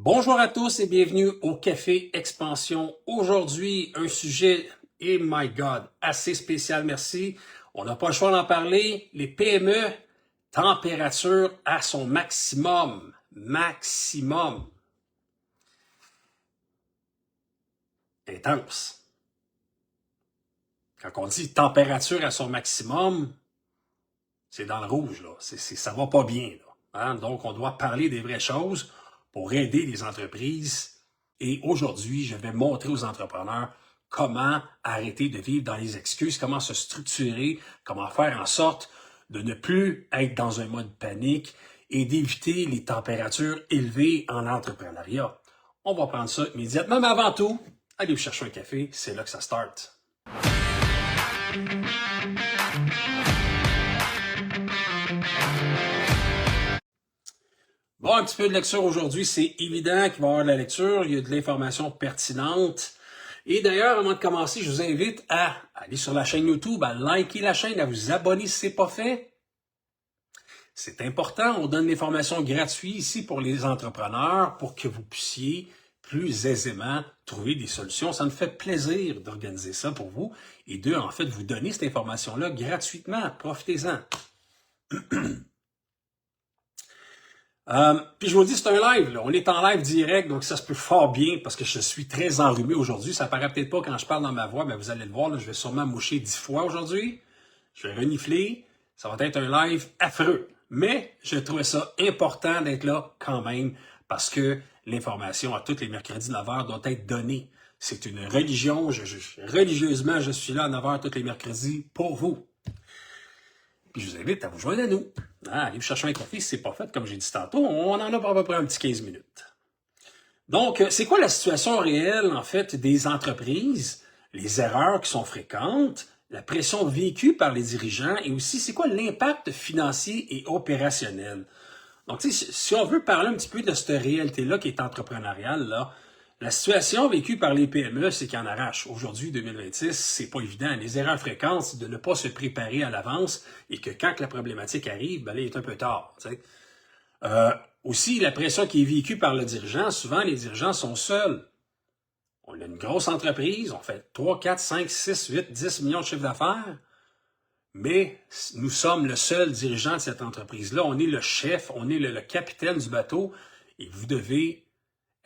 Bonjour à tous et bienvenue au Café Expansion. Aujourd'hui, un sujet, et my God, assez spécial, merci. On n'a pas le choix d'en parler. Les PME, température à son maximum. Maximum. Intense. Quand on dit température à son maximum, c'est dans le rouge, là. Ça va pas bien, là. Hein? Donc, on doit parler des vraies choses pour aider les entreprises. Et aujourd'hui, je vais montrer aux entrepreneurs comment arrêter de vivre dans les excuses, comment se structurer, comment faire en sorte de ne plus être dans un mode panique et d'éviter les températures élevées en entrepreneuriat. On va prendre ça immédiatement, mais avant tout, allez vous chercher un café, c'est là que ça start. Bon, un petit peu de lecture aujourd'hui, c'est évident qu'il va y avoir de la lecture, il y a de l'information pertinente. Et d'ailleurs, avant de commencer, je vous invite à aller sur la chaîne YouTube, à liker la chaîne, à vous abonner si ce n'est pas fait. C'est important, on donne l'information gratuite ici pour les entrepreneurs pour que vous puissiez plus aisément trouver des solutions. Ça me fait plaisir d'organiser ça pour vous et de, en fait, vous donner cette information-là gratuitement. Profitez-en. Puis je vous le dis, c'est un live, là. On est en live direct, donc ça se peut fort bien parce que je suis très enrhumé aujourd'hui. Ça paraît peut-être pas quand je parle dans ma voix, mais vous allez le voir, là, je vais sûrement moucher 10 fois aujourd'hui. Je vais renifler. Ça va être un live affreux. Mais je trouvais ça important d'être là quand même parce que l'information à tous les mercredis 9h doit être donnée. C'est une religion. Religieusement, je suis là à 9h tous les mercredis pour vous. Puis je vous invite à vous joindre à nous. Allez vous chercher un café si ce n'est pas fait, comme j'ai dit tantôt. On en a pour à peu près un petit 15 minutes. Donc, c'est quoi la situation réelle, en fait, des entreprises, les erreurs qui sont fréquentes, la pression vécue par les dirigeants et aussi, c'est quoi l'impact financier et opérationnel? Donc, si on veut parler un petit peu de cette réalité-là qui est entrepreneuriale, là, la situation vécue par les PME, c'est qu'ils en arrachent. Aujourd'hui, 2026, c'est pas évident. Les erreurs fréquentes, c'est de ne pas se préparer à l'avance et que quand la problématique arrive, ben là, il est un peu tard. Aussi, la pression qui est vécue par le dirigeant, souvent, les dirigeants sont seuls. On a une grosse entreprise, on fait 3, 4, 5, 6, 8, 10 millions de chiffre d'affaires, mais nous sommes le seul dirigeant de cette entreprise-là. On est le chef, on est le capitaine du bateau et vous devez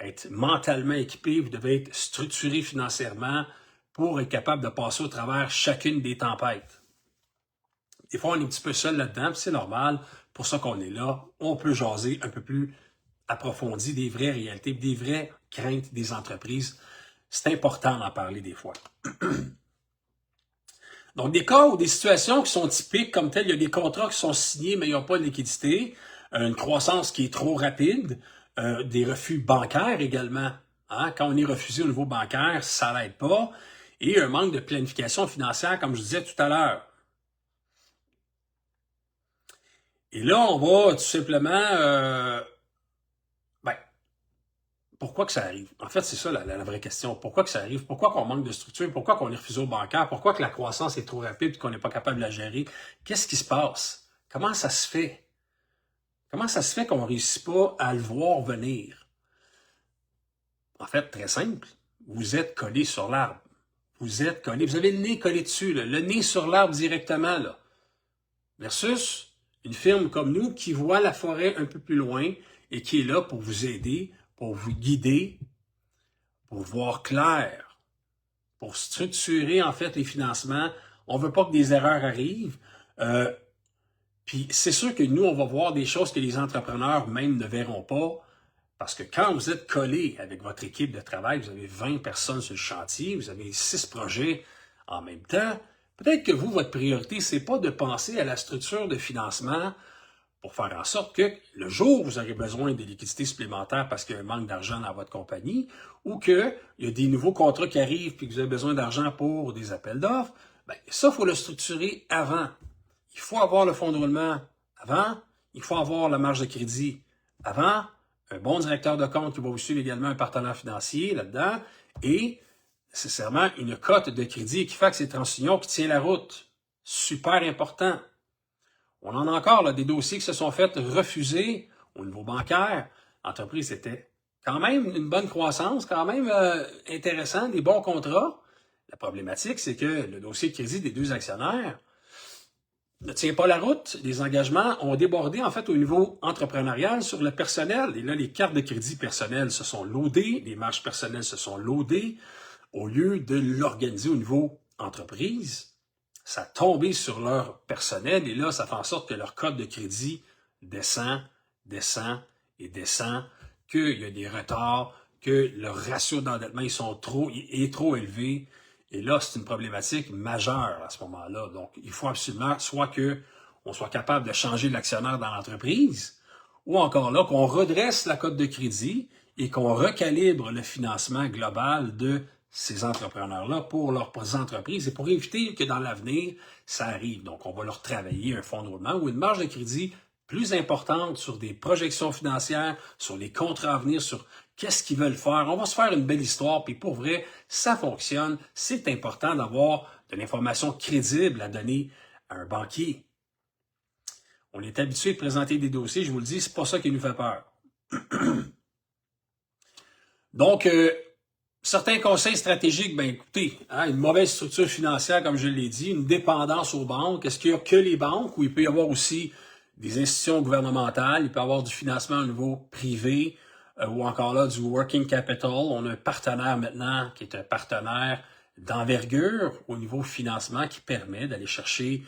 être mentalement équipé, vous devez être structuré financièrement pour être capable de passer au travers chacune des tempêtes. Des fois, on est un petit peu seul là-dedans, c'est normal, pour ça qu'on est là. On peut jaser un peu plus approfondi des vraies réalités, des vraies craintes des entreprises. C'est important d'en parler des fois. Donc, des cas ou des situations qui sont typiques comme telles, il y a des contrats qui sont signés, mais il n'y a pas de liquidité, une croissance qui est trop rapide, des refus bancaires également. Hein? Quand on est refusé au niveau bancaire, ça n'aide pas. Et un manque de planification financière, comme je disais tout à l'heure. Et là, on va tout simplement... pourquoi que ça arrive? En fait, c'est ça la vraie question. Pourquoi que ça arrive? Pourquoi qu'on manque de structure? Pourquoi qu'on est refusé au bancaire? Pourquoi que la croissance est trop rapide et qu'on n'est pas capable de la gérer? Qu'est-ce qui se passe? Comment ça se fait? Comment ça se fait qu'on ne réussit pas à le voir venir? En fait, très simple. Vous êtes collé sur l'arbre. Vous êtes collé. Vous avez le nez collé dessus, là, le nez sur l'arbre directement. Là. Versus une firme comme nous qui voit la forêt un peu plus loin et qui est là pour vous aider, pour vous guider, pour voir clair, pour structurer en fait les financements. On ne veut pas que des erreurs arrivent. Puis c'est sûr que nous, on va voir des choses que les entrepreneurs même ne verront pas. Parce que quand vous êtes collé avec votre équipe de travail, vous avez 20 personnes sur le chantier, vous avez 6 projets en même temps, peut-être que vous, votre priorité, c'est pas de penser à la structure de financement pour faire en sorte que le jour où vous aurez besoin de liquidités supplémentaires parce qu'il y a un manque d'argent dans votre compagnie ou qu'il y a des nouveaux contrats qui arrivent et que vous avez besoin d'argent pour des appels d'offres, bien, ça, il faut le structurer avant. Il faut avoir le fonds de roulement avant, il faut avoir la marge de crédit avant, un bon directeur de compte qui va vous suivre également un partenaire financier là-dedans et nécessairement une cote de crédit Equifax et TransUnion qui tient la route. Super important. On en a encore là, des dossiers qui se sont fait refuser au niveau bancaire. L'entreprise était quand même une bonne croissance, quand même intéressant, des bons contrats. La problématique, c'est que le dossier de crédit des deux actionnaires ne tient pas la route. Les engagements ont débordé, en fait, au niveau entrepreneurial sur le personnel. Et là, les cartes de crédit personnelles se sont loadées, les marges personnelles se sont loadées. Au lieu de l'organiser au niveau entreprise, ça a tombé sur leur personnel. Et là, ça fait en sorte que leur code de crédit descend, descend et descend, qu'il y a des retards, que leur ratio d'endettement est trop élevé. Et là, c'est une problématique majeure à ce moment-là. Donc, il faut absolument soit qu'on soit capable de changer l'actionnaire dans l'entreprise, ou encore là, qu'on redresse la cote de crédit et qu'on recalibre le financement global de ces entrepreneurs-là pour leurs entreprises et pour éviter que dans l'avenir, ça arrive. Donc, on va leur travailler un fonds de roulement ou une marge de crédit plus importante sur des projections financières, sur les contrats à venir, sur qu'est-ce qu'ils veulent faire. On va se faire une belle histoire, puis pour vrai, ça fonctionne. C'est important d'avoir de l'information crédible à donner à un banquier. On est habitué de présenter des dossiers, je vous le dis, c'est pas ça qui nous fait peur. Donc, certains conseils stratégiques, ben écoutez, une mauvaise structure financière, comme je l'ai dit, une dépendance aux banques. Est-ce qu'il n'y a que les banques ou il peut y avoir aussi des institutions gouvernementales, il peut y avoir du financement au niveau privé ou encore là du working capital. On a un partenaire maintenant qui est un partenaire d'envergure au niveau financement qui permet d'aller chercher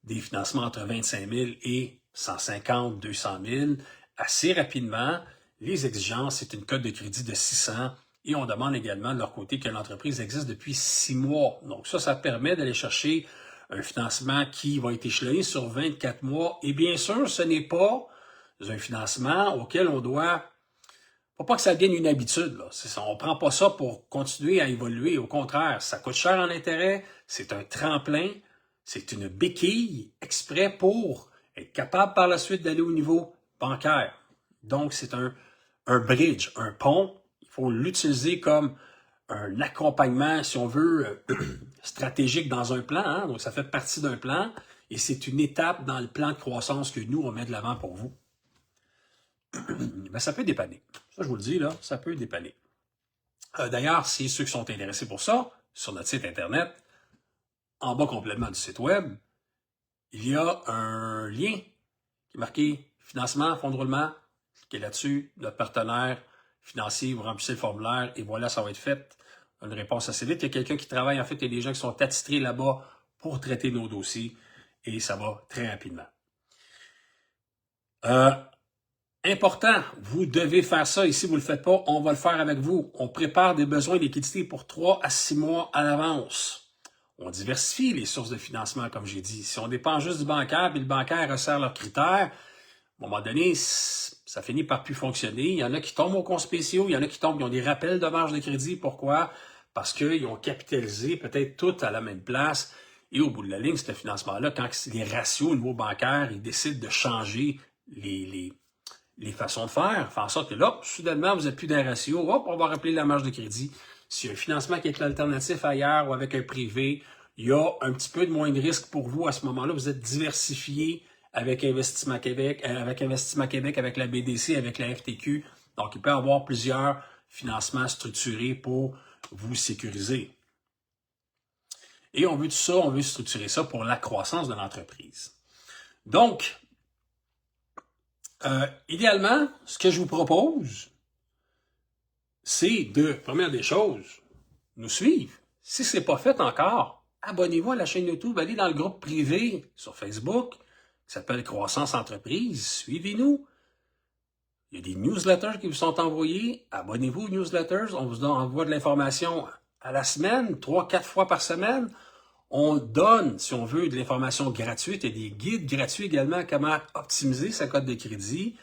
des financements entre 25 000 et 150, 200 000 assez rapidement. Les exigences, c'est une cote de crédit de 600 et on demande également de leur côté que l'entreprise existe depuis 6 mois. Donc ça permet d'aller chercher un financement qui va être échelonné sur 24 mois. Et bien sûr, ce n'est pas un financement auquel on doit... Faut pas que ça devienne une habitude. Là. On ne prend pas ça pour continuer à évoluer. Au contraire, ça coûte cher en intérêt. C'est un tremplin. C'est une béquille exprès pour être capable par la suite d'aller au niveau bancaire. Donc, c'est un bridge, un pont. Il faut l'utiliser comme un accompagnement, si on veut, stratégique dans un plan. Hein? Donc, ça fait partie d'un plan et c'est une étape dans le plan de croissance que nous, on met de l'avant pour vous. Ben, ça peut dépanner. Ça, je vous le dis, là, ça peut dépanner. D'ailleurs, si ceux qui sont intéressés pour ça, sur notre site Internet, en bas complètement du site web, il y a un lien qui est marqué « Financement, fonds de roulement ». Cliquez là-dessus, notre partenaire financier, vous remplissez le formulaire et voilà, ça va être fait. Une réponse assez vite. Il y a quelqu'un qui travaille, en fait, il y a des gens qui sont attitrés là-bas pour traiter nos dossiers et ça va très rapidement. Important, vous devez faire ça et si vous ne le faites pas, on va le faire avec vous. On prépare des besoins de liquidité pour 3 à 6 mois à l'avance. On diversifie les sources de financement, comme j'ai dit. Si on dépend juste du bancaire et le bancaire resserre leurs critères, à un moment donné, ça finit par plus fonctionner. Il y en a qui tombent au compte spéciaux, il y en a qui tombent, ils ont des rappels de marge de crédit. Pourquoi? Parce qu'ils ont capitalisé peut-être tout à la même place. Et au bout de la ligne, ce financement-là, quand les ratios au niveau bancaire, ils décident de changer les façons de faire, fait en sorte que là, soudainement, vous n'êtes plus d'un ratio, hop, on va rappeler la marge de crédit. S'il y a un financement qui est l'alternatif ailleurs ou avec un privé, il y a un petit peu de moins de risque pour vous à ce moment-là. Vous êtes diversifié avec Investissement Québec, avec la BDC, avec la FTQ. Donc, il peut y avoir plusieurs financements structurés pour vous sécuriser. Et on veut tout ça, on veut structurer ça pour la croissance de l'entreprise. Donc, idéalement, ce que je vous propose, c'est de, première des choses, nous suivre. Si ce n'est pas fait encore, abonnez-vous à la chaîne YouTube, allez dans le groupe privé sur Facebook, qui s'appelle Croissance Entreprise, suivez-nous. Il y a des newsletters qui vous sont envoyés, abonnez-vous aux newsletters, on vous envoie de l'information à la semaine, 3-4 fois par semaine. On donne, si on veut, de l'information gratuite. Il y a des guides gratuits également à comment optimiser sa cote de crédit.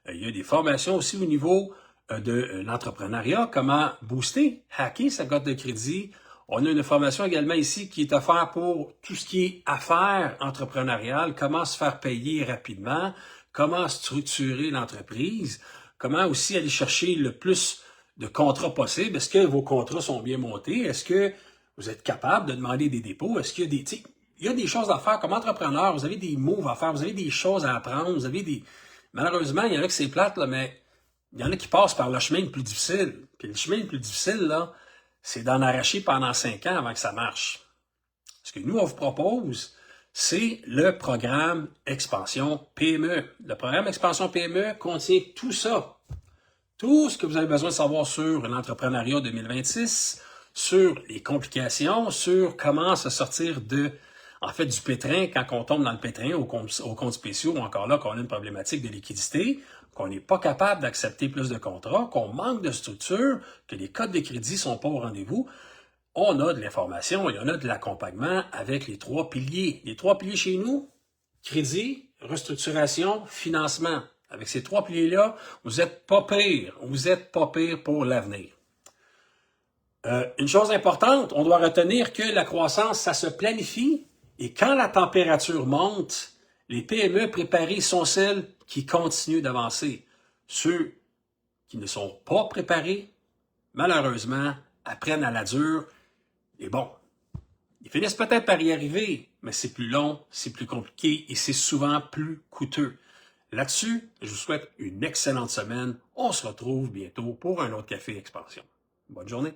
Il y a des formations aussi au niveau de l'entrepreneuriat, comment booster, hacker sa cote de crédit. On a une formation également ici qui est offerte pour tout ce qui est affaires entrepreneuriales, comment se faire payer rapidement, comment structurer l'entreprise, comment aussi aller chercher le plus de contrats possible. Est-ce que vos contrats sont bien montés? Est-ce que vous êtes capable de demander des dépôts? Est-ce qu'il y a il y a des choses à faire comme entrepreneur? Vous avez des moves à faire, vous avez des choses à apprendre, vous avez des... Malheureusement, il y en a que c'est plate, là, mais il y en a qui passent par le chemin le plus difficile. Puis le chemin le plus difficile, là, c'est d'en arracher pendant 5 ans avant que ça marche. Ce que nous, on vous propose, c'est le programme Expansion PME. Le programme Expansion PME contient tout ça. Tout ce que vous avez besoin de savoir sur l'entrepreneuriat 2026, sur les complications, sur comment se sortir du pétrin quand on tombe dans le pétrin au compte spéciaux ou encore là qu'on a une problématique de liquidité, qu'on n'est pas capable d'accepter plus de contrats, qu'on manque de structure, que les codes de crédit sont pas au rendez-vous. On a de l'information et on a de l'accompagnement avec les 3 piliers. Les 3 piliers chez nous, crédit, restructuration, financement. Avec ces 3 piliers-là, vous n'êtes pas pire. Vous n'êtes pas pire pour l'avenir. Une chose importante, on doit retenir que la croissance, ça se planifie. Et quand la température monte, les PME préparées sont celles qui continuent d'avancer. Ceux qui ne sont pas préparés, malheureusement, apprennent à la dure. Et bon, ils finissent peut-être par y arriver, mais c'est plus long, c'est plus compliqué et c'est souvent plus coûteux. Là-dessus, je vous souhaite une excellente semaine. On se retrouve bientôt pour un autre Café Expansion. Bonne journée.